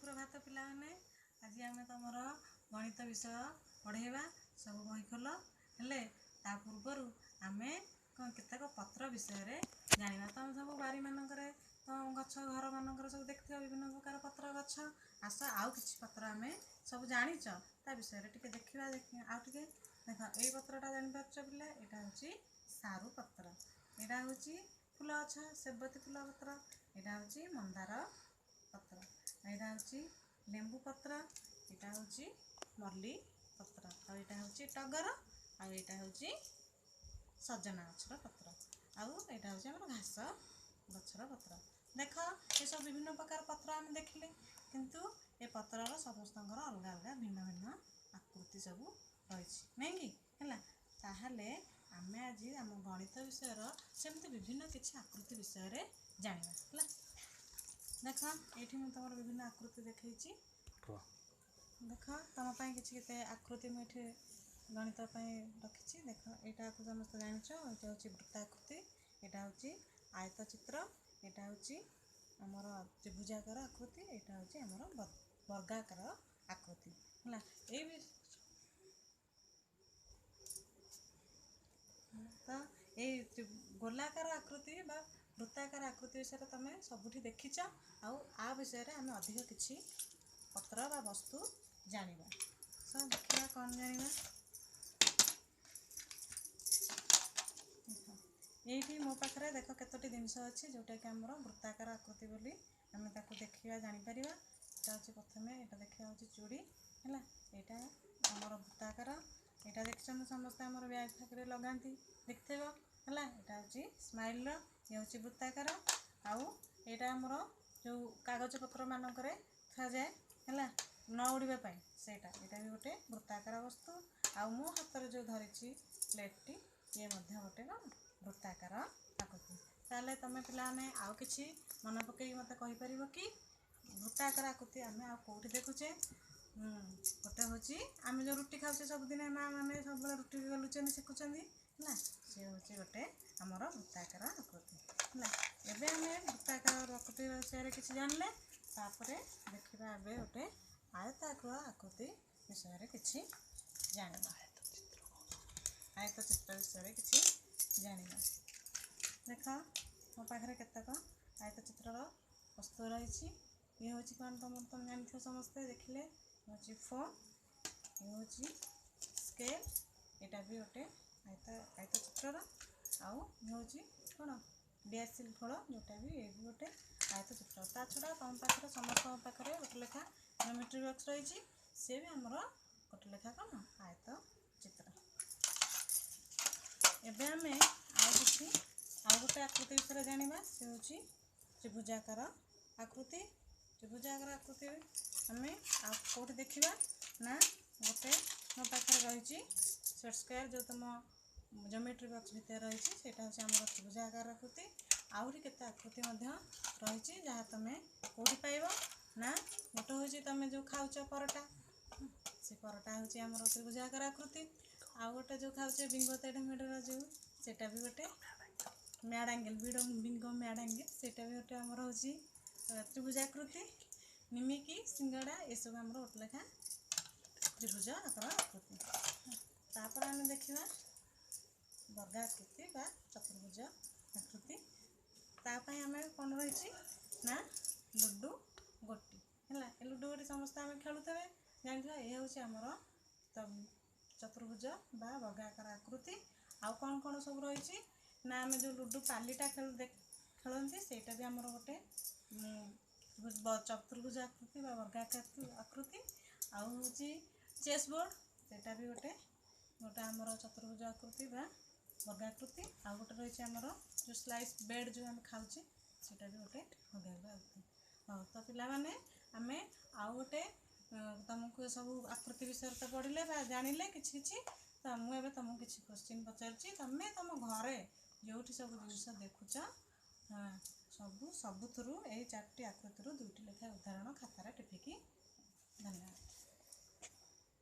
सुप्रभात पिलाने आज आम तुम गणित विषय पढ़ेवा सब बही खोल हेले ता पूर्वर आम केतक पत्र विषय जाना तुम सब बारी मानक गछ घर मानक सब देखते विभिन्न प्रकार पत्र गछ आस आउ कि पत्र आम सब जाच ता विषय टे देखा आउ टे देख ये पत्रटा जापार पिला यहाँ हूँ सारू पत्र यहाँ हूँ फूल गछ सेबती फूल पत्र यहाँ हूँ मंदार पत्र यहाँ हूँ लेंबू पत्र यहाँ हूँ मल्ली पत्र आईटा हूँ टगर आईटा हूँ सजना गछर पत्र आउ यहाँ हूँ आम घास गछर पत्र देख ये सब विभिन्न प्रकार पत्र आम देखिले किंतु ए पत्रर समस्त अलग अलग भिन्न भिन्न आकृति सब रही नहीं है ताहले आम आज आम गणित विषय सेमती विभिन्न किसी आकृति विषय जाना है देख ये तुम विभिन्न आकृति देखी देख तुम कि आकृति मुझे गणित रखी देख यहाँ को समस्त जाच ये हूँ वृत्ताकृति यहाँ हूँ आयत चित्र यहाँ हूँ आमर त्रिभुजाकार आकृति यहाँ हूँ आमर वर्गाकार आकृति है ये तो ये गोलाकार आकृति बा वृत्ताकार आकृति विषय तुम सबुठी देखीच आ विषय आम अधिक किसी पत्र बा वस्तु जाना सो देखा कौन जाना ये मो पाखे देख केतोटी जिनस अच्छी जोटा कि आम वृत्ताकार आकृति बोली आम देखा जापर यहाँ हूँ प्रथम यहाँ देखा हूँ चूड़ी है यहाँ आमर वृत्ताकार यहाँ देखते समस्ते आम ब्याग फागे लगाती देखते है यहाँ हूँ स्माइल ये हूँ वृत्ताकार आउ यहाँ आमर जो कागज पत्र मानक था जाए है न उड़ापी सेटा यहाँ भी गोटे वृत्ताकार वस्तु आ मो हाथ जो धरी प्लेटी ये गोटे कौन वृत्ताकार आकृति ताले तुम पाने आउ कि मन पकई मत कहीपर कि वृत्ताकार आकृति आम आउटी देखुचे गोटे हूँ आम जो रुटी खाऊे सबुदिन माँ मैंने सब रुटी गलुचे शिखुं है सी हूँ गोटे आमर वृत्ताकार आकृति है एवं आम वृत्ताकार आकृति विषय किसी जानले देखा ए गोटे आयताकार आकृति विषय किसी जाना आयत चित्र विषय किसी जाना देख मो पाखे केतक आयत चित्र वस्तु रही ये हूँ कौन तुम जानते समस्ते देखिले हूँ फोन ये हूँ स्केल यहाँ भी गोटे आयत चित्र आउ हूँ कौन डीएसएल फल जोटा भी ये भी गोटे आयत चित्र ता छड़ा तुम पाखे समस्त पाखे गोटे लेखा ज्योमेट्री बॉक्स रही सी भी आमर गोटे लेखा कौन आयत चित्र एवं आम आउ गोटे आकृति विषय जाना से हूँ त्रिभुजाकार आकृति त्रिभुजाकार आकृति आम कौट देखा ना गोटे मो पाखे रही सेट स्क्वायर जो तुम ज्योमेट्री बॉक्स भितर रही है हूँ आम त्रिभुजाकार आकृति आहरी केते आकृति रही जहाँ तुम कौटी पाइब ना गोटे हूँ तुम जो खाऊच परटा से परटा हूँ आम त्रिभुजाकार आकृति आउ गोटे जो खाऊचे बिंगो तेढ़ मेढ़र जो सेटा भी गोटे mad angle Bingo mad angle सेटा भी गोटे आमर हूँ त्रिभुजाकृति निमिकी सिंगड़ा ये सब आम गोटे लेखा त्रिभुज आकार आकृति तापर आम देखा वर्गाकृति बा चतुर्भुज आकृति तापाई आम कौन रही ना लुडु गोटी है लुडु गोटी समस्त आम खेलुवे जानते ये हूँ आमर चतुर्भुज बा वर्गाकार आकृति आउ कौन कौन सब रही ना आम जो लुडु पालीटा खेलती सेटा भी आमर गोटे चतुर्भुज आकृति बा वर्गाकार आकृति आउ हूँ चेस बोर्ड सेटा भी गोटे गोटे आमर चतुर्भुज आकृति बा वर्गाकृति आउ गोटे रही आमर जो स्लाइस बेड जो आम खाऊे सेटा भी गोटे वर्गाकार आकृति हाँ तो पिलाने आम आउ गोटे तुमको सब आकृति विषय तो पढ़ले जानिले किछि तो मुझे तुमको किसी क्वेश्चन पचारुची तुम तुम घरे जो सब जिनस देखुच सबुथु यही 4टी आकृति 2टी लेखा उदाहरण खातार टिपिकी धन्यवाद।